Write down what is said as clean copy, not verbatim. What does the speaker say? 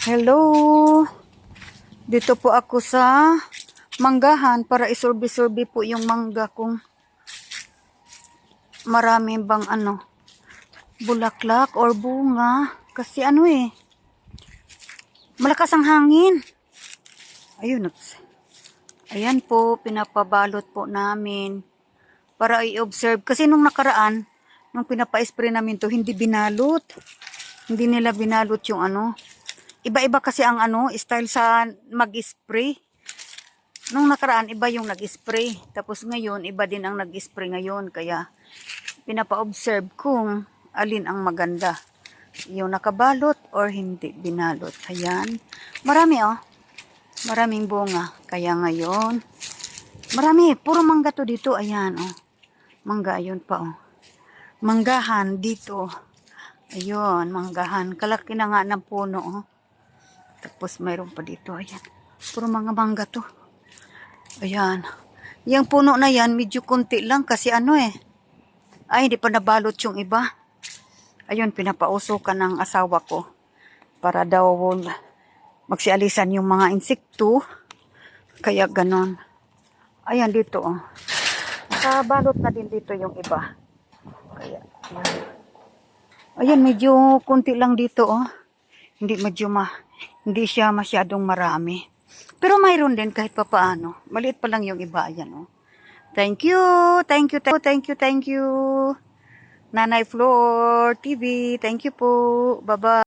Hello! Dito po ako sa manggahan para isurbi-surbi po yung mangga kung marami bang bulaklak or bunga. Kasi malakas ang hangin. Ayun, ayan po, pinapabalot po namin para i-observe. Kasi nung nakaraan, nung pinapa-spray namin to, hindi binalot. Hindi nila binalot yung Iba-iba kasi ang style sa mag-spray. Nung nakaraan, iba yung nag-spray. Tapos ngayon, iba din ang nag-spray ngayon. Kaya, pinapa-observe kung alin ang maganda. Yung nakabalot or hindi binalot. Ayan. Marami Maraming bunga. Kaya ngayon, marami. Puro mangga to dito. Ayan Mangga, ayun pa Manggahan dito. Ayun, manggahan. Kalaki na nga ng puno Tapos mayroon pa dito. Ayan. Puro mga mangga to. Ayan. Yung puno na yan, medyo konti lang kasi Ay, hindi pa nabalot yung iba. Ayun, pinapausukan ng asawa ko. Para daw magsialisan yung mga insekto. Kaya ganon. Ayan, dito Nakabalot na din dito yung iba. Kaya, ayan, medyo konti lang dito Hindi siya masyadong marami. Pero mayroon din kahit papaano. Maliit pa lang yung iba. Ayan Thank you. Thank you. Thank you. Thank you. Nanay Floor TV. Thank you po. Bye-bye.